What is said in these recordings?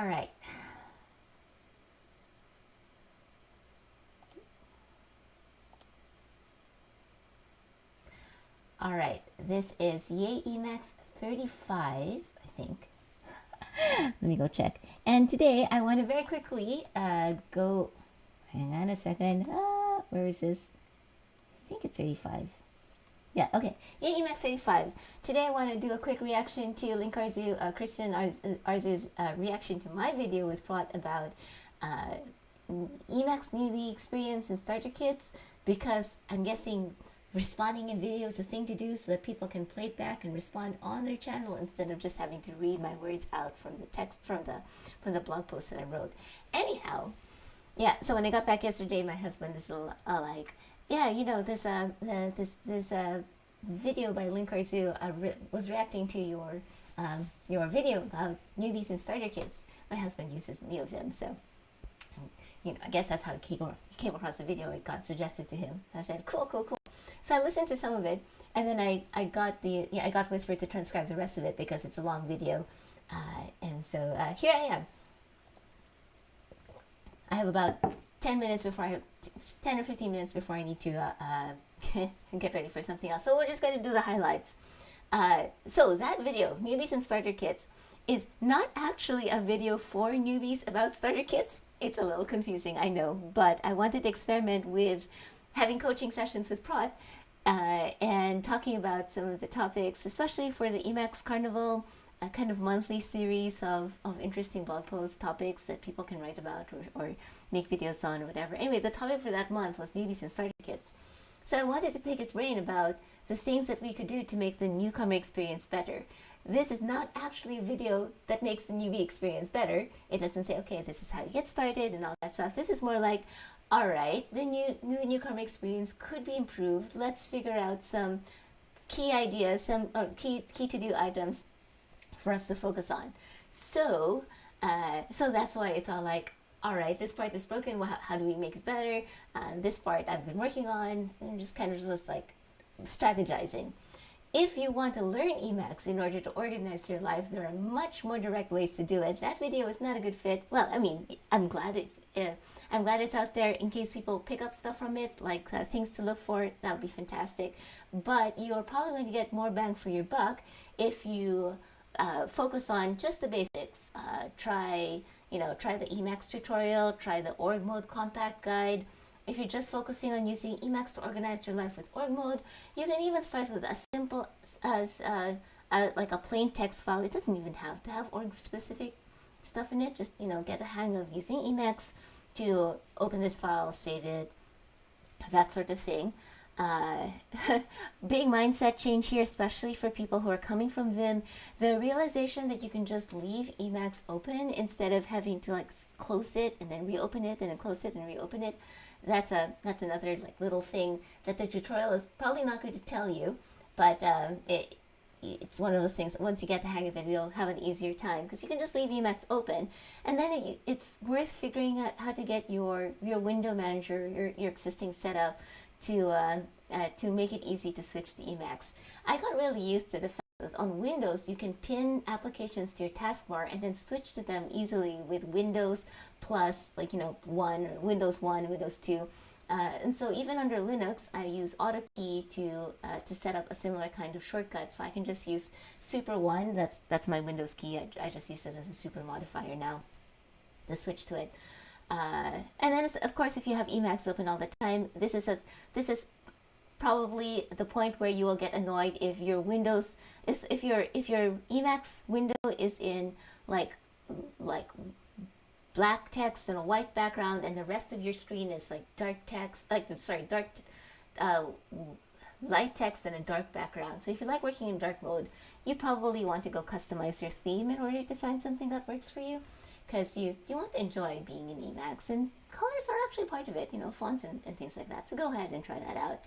All right. All right. This is Yay Emacs 35, I think. Let me go check. And today I want to very quickly go. Hang on a second. Where is this? I think it's 35. Yeah, okay. Yay Emacs 35. Today I want to do a quick reaction to Linkarzu, Christian Arzu's reaction to my video with Prot about Emacs newbie experience and starter kits, because I'm guessing responding in video is the thing to do so that people can play it back and respond on their channel instead of just having to read my words out from the text from the blog post that I wrote. Anyhow, yeah, so when I got back yesterday, my husband is like, yeah, you know, this video by Linkarzu was reacting to your video about newbies and starter kits. My husband uses NeoVim, so you know, I guess that's how he came across the video. It got suggested to him. I said, cool, cool, cool. So I listened to some of it, and then I got Whisper to transcribe the rest of it because it's a long video, and so here I am. I have about 10 or 15 minutes before I need to get ready for something else. So we're just going to do the highlights. So that video, Newbies and Starter Kits, is not actually a video for newbies about starter kits. It's a little confusing, I know, but I wanted to experiment with having coaching sessions with Prot and talking about some of the topics, especially for the Emacs Carnival, a kind of monthly series of interesting blog post topics that people can write about or make videos on or whatever. Anyway, the topic for that month was newbies and starter kits. So I wanted to pick his brain about the things that we could do to make the newcomer experience better. This is not actually a video that makes the newbie experience better. It doesn't say, okay, this is how you get started and all that stuff. This is more like, all right, the newcomer experience could be improved. Let's figure out some key ideas, some key to-do items for us to focus on. So, so that's why it's all like, all right, this part is broken. Well, how do we make it better? This part I've been working on, and just kind of just like strategizing. If you want to learn Emacs in order to organize your life, there are much more direct ways to do it. That video is not a good fit. Well, I mean, I'm glad it's out there in case people pick up stuff from it, like things to look for. That would be fantastic. But you're probably going to get more bang for your buck if you focus on just the basics. Try the Emacs tutorial, try the org mode compact guide. If you're just focusing on using Emacs to organize your life with org mode, you can even start with as simple as like a plain text file. It doesn't even have to have org specific stuff in it. Just, you know, get the hang of using Emacs to open this file, save it, that sort of thing. Big mindset change here, especially for people who are coming from Vim. The realization that you can just leave Emacs open instead of having to like close it and then reopen it and then close it and reopen it. That's another like little thing that the tutorial is probably not going to tell you, but it's one of those things. Once you get the hang of it, you'll have an easier time because you can just leave Emacs open, and then it's worth figuring out how to get your window manager, your existing setup to make it easy to switch to Emacs. I got really used to the fact that on Windows you can pin applications to your taskbar and then switch to them easily with Windows plus, like, you know, Windows 1, Windows 2. And so even under Linux, I use AutoKey to set up a similar kind of shortcut. So I can just use Super 1. That's my Windows key. I just use it as a super modifier now to switch to it. And then, of course, if you have Emacs open all the time, this is probably the point where you will get annoyed if your Windows if your Emacs window is in like black text and a white background, and the rest of your screen is like dark text, light text and a dark background. So if you like working in dark mode, you probably want to go customize your theme in order to find something that works for you, because you want to enjoy being in Emacs, and colors are actually part of it, you know, fonts and things like that. So go ahead and try that out.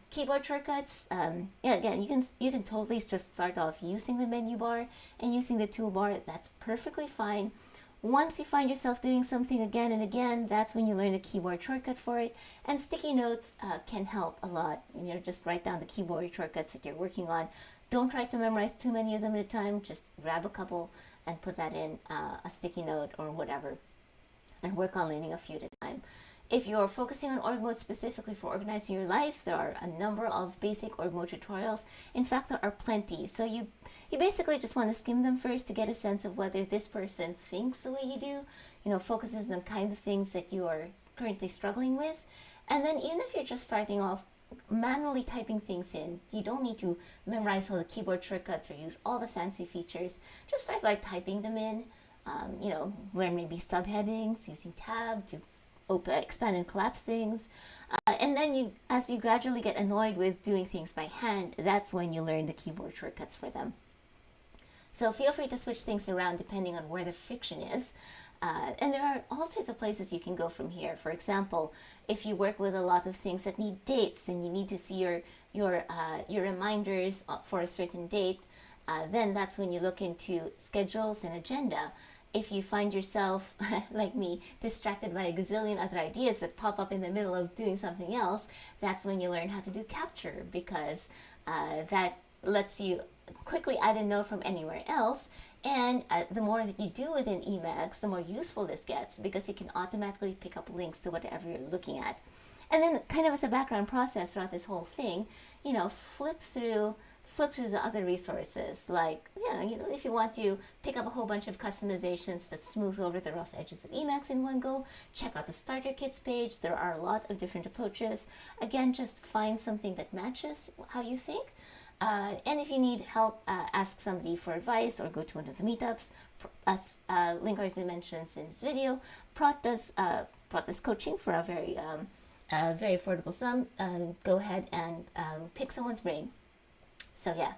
Keyboard shortcuts, yeah, again, you can totally just start off using the menu bar and using the toolbar. That's perfectly fine. Once you find yourself doing something again and again, that's when you learn the keyboard shortcut for it. And sticky notes can help a lot. You know, just write down the keyboard shortcuts that you're working on. Don't try to memorize too many of them at a time. Just grab a couple and put that in a sticky note or whatever, and work on learning a few at a time. If you're focusing on org mode specifically for organizing your life, there are a number of basic org mode tutorials. In fact, there are plenty. So you basically just want to skim them first to get a sense of whether this person thinks the way you do, focuses on the kind of things that you are currently struggling with. And then even if you're just starting off manually typing things in, you don't need to memorize all the keyboard shortcuts or use all the fancy features. Just start by typing them in, learn maybe subheadings, using tab to expand and collapse things. And then as you gradually get annoyed with doing things by hand, that's when you learn the keyboard shortcuts for them. So feel free to switch things around depending on where the friction is. And there are all sorts of places you can go from here. For example, if you work with a lot of things that need dates and you need to see your reminders for a certain date, then that's when you look into schedules and agenda. If you find yourself, like me, distracted by a gazillion other ideas that pop up in the middle of doing something else, that's when you learn how to do capture, because that lets you quickly add a note from anywhere else. And the more that you do within Emacs, the more useful this gets, because you can automatically pick up links to whatever you're looking at. And then kind of as a background process throughout this whole thing, flip through the other resources. Like, if you want to pick up a whole bunch of customizations that smooth over the rough edges of Emacs in one go, check out the starter kits page. There are a lot of different approaches. Again, just find something that matches how you think. And if you need help, ask somebody for advice or go to one of the meetups. As Linkarzu mentions in his video, Prot does coaching for a very affordable sum. Go ahead and pick someone's brain. So yeah,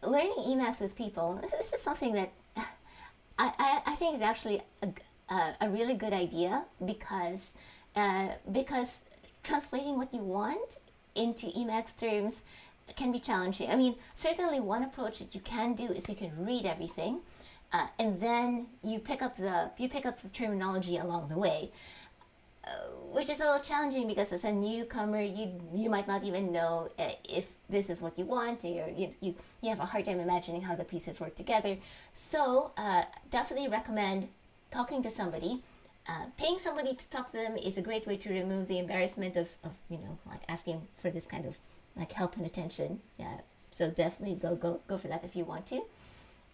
learning Emacs with people, this is something that I think is actually a really good idea, because translating what you want into Emacs terms can be challenging. I mean, certainly one approach that you can do is you can read everything, and then you pick up the terminology along the way. Which is a little challenging, because as a newcomer, you might not even know if this is what you want, or you have a hard time imagining how the pieces work together. So definitely recommend talking to somebody. Paying somebody to talk to them is a great way to remove the embarrassment of like asking for this kind of like help and attention. Yeah, so definitely go for that if you want to.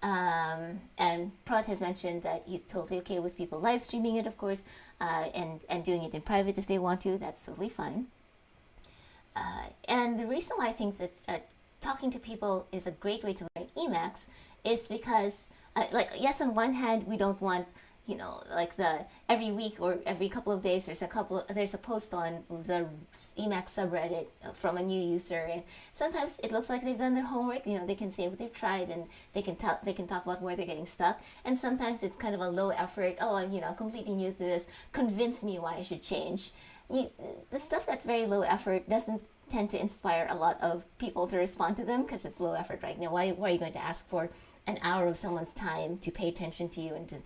And Prot has mentioned that he's totally okay with people live streaming it, of course, and doing it in private if they want to. That's totally fine. And the reason why I think that talking to people is a great way to learn Emacs is because, yes, on one hand, we don't want like every week or every couple of days there's a post on the Emacs subreddit from a new user, and sometimes it looks like they've done their homework. They can say what they've tried, and they can talk about where they're getting stuck. And sometimes it's kind of a low effort. Oh, I'm completely new to this. Convince me why I should change. The stuff that's very low effort doesn't tend to inspire a lot of people to respond to them, because it's low effort, right? Why are you going to ask for an hour of someone's time to pay attention to you and to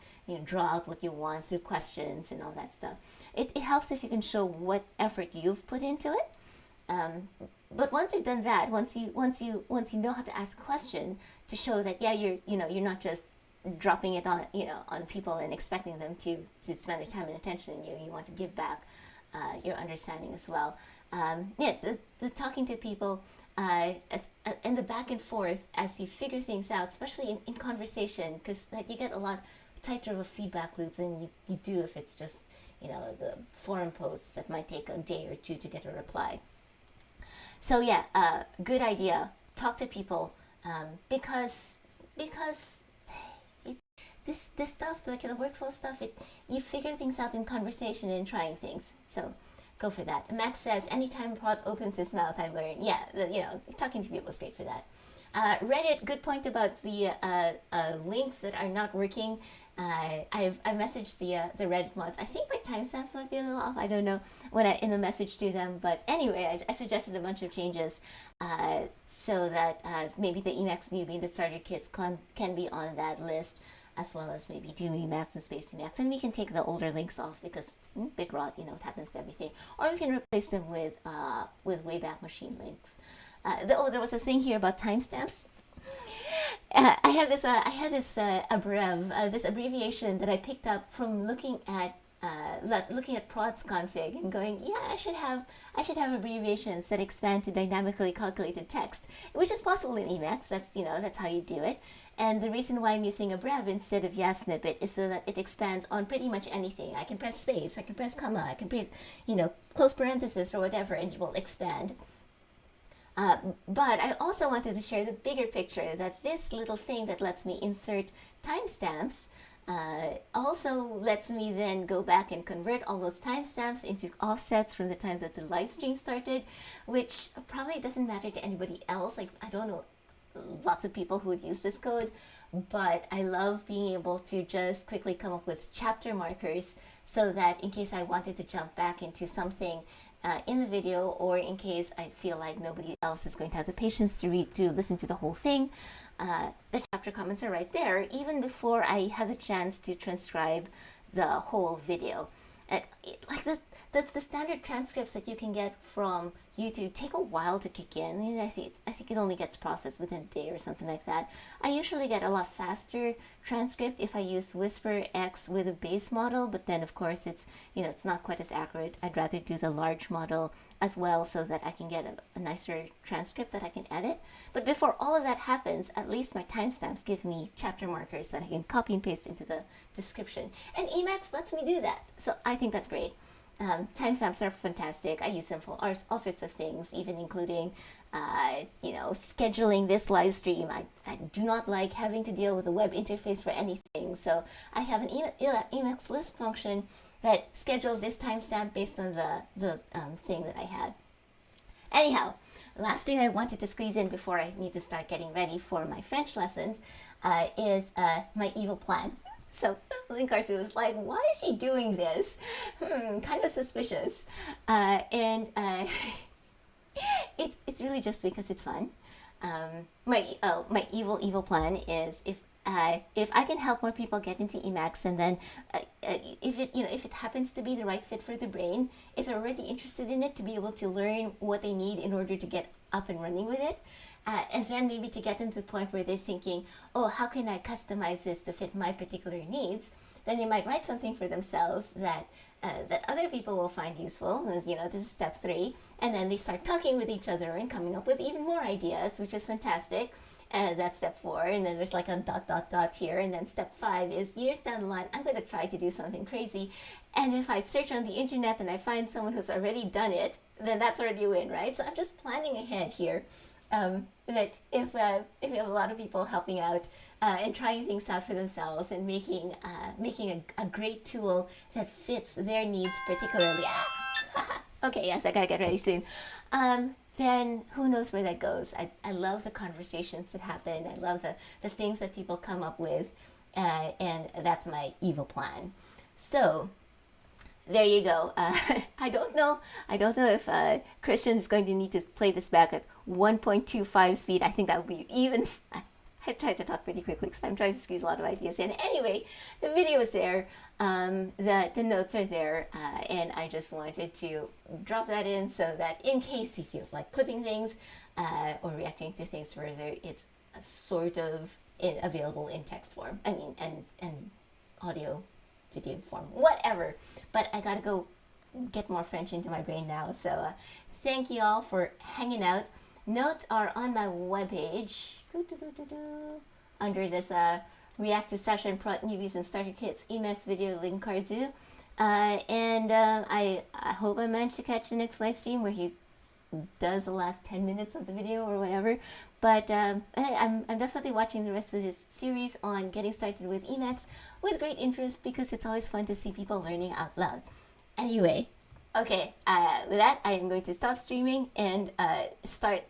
draw out what you want through questions and all that stuff? It helps if you can show what effort you've put into it. But once you've done that, once you know how to ask a question to show that you're not just dropping it on people and expecting them to spend their time and attention on you. You want to give back your understanding as well. The talking to people and the back and forth as you figure things out, especially in conversation, because you get a lot tighter of a feedback loop than you do if it's just the forum posts that might take a day or two to get a reply. So yeah, good idea. Talk to people, because this stuff, like the workflow stuff, you figure things out in conversation and trying things. So go for that. Max says, anytime Prot opens his mouth, I learn. Yeah, talking to people is great for that. Reddit, good point about the links that are not working. I messaged the Reddit mods. I think my timestamps might be a little off. I don't know in the message to them. But anyway, I suggested a bunch of changes so that maybe the Emacs newbie and the starter kits can be on that list, as well as maybe do Emacs and Space Emacs. And we can take the older links off because bit rot, it happens to everything. Or we can replace them with Wayback Machine links. there was a thing here about timestamps. I had this this abbreviation that I picked up from looking at Prot's config and going, yeah, I should have abbreviations that expand to dynamically calculated text, which is possible in Emacs. That's how you do it. And the reason why I'm using abrev instead of snippet is so that it expands on pretty much anything. I can press space, I can press comma, I can press close parenthesis or whatever, and it will expand. But I also wanted to share the bigger picture, that this little thing that lets me insert timestamps also lets me then go back and convert all those timestamps into offsets from the time that the live stream started, which probably doesn't matter to anybody else. Like, I don't know lots of people who would use this code, but I love being able to just quickly come up with chapter markers so that in case I wanted to jump back into something in the video, or in case I feel like nobody else is going to have the patience to listen to the whole thing, the chapter comments are right there, even before I have the chance to transcribe the whole video. Like the standard transcripts that you can get from YouTube take a while to kick in. I think it only gets processed within a day or something like that. I usually get a lot faster transcript if I use Whisper X with a base model, but then of course it's not quite as accurate. I'd rather do the large model as well so that I can get a nicer transcript that I can edit. But before all of that happens, at least my timestamps give me chapter markers that I can copy and paste into the description. And Emacs lets me do that. So I think that's great. Timestamps are fantastic. I use them for all sorts of things, even including, scheduling this live stream. I do not like having to deal with a web interface for anything. So I have an Emacs list function that schedules this timestamp based on the thing that I had. Anyhow, last thing I wanted to squeeze in before I need to start getting ready for my French lessons is my evil plan. So Linkarzu was like, why is she doing this? Kind of suspicious. And it's really just because it's fun. My evil plan is if I can help more people get into Emacs, and then if it happens to be the right fit for the brain, if they're already interested in it, to be able to learn what they need in order to get up and running with it. And then maybe to get them to the point where they're thinking, oh, how can I customize this to fit my particular needs? Then they might write something for themselves that other people will find useful. This is step 3. And then they start talking with each other and coming up with even more ideas, which is fantastic. That's step 4. And then there's like a ... here. And then step 5 is years down the line, I'm going to try to do something crazy. And if I search on the internet and I find someone who's already done it, then that's already a win, right? So I'm just planning ahead here. That if we have a lot of people helping out and trying things out for themselves and making a great tool that fits their needs particularly. Okay, yes, I gotta get ready soon. Then who knows where that goes? I love the conversations that happen. I love the things that people come up with, and that's my evil plan. So there you go. I don't know if Christian is going to need to play this back at 1.25 speed. I think that would be even. I tried to talk pretty quickly because I'm trying to squeeze a lot of ideas in. Anyway, the video is there. The notes are there, and I just wanted to drop that in so that in case he feels like clipping things or reacting to things further, it's sort of available in text form. I mean, and audio, video form, whatever. But I gotta go get more French into my brain now. So thank you all for hanging out. Notes are on my webpage under this Reactive Session, Prot, Newbies, and Starter Kits Emacs video Linkarzu. And I hope I managed to catch the next live stream where he does the last 10 minutes of the video or whatever. But I'm definitely watching the rest of his series on getting started with Emacs with great interest because it's always fun to see people learning out loud. Anyway, okay, with that, I am going to stop streaming and start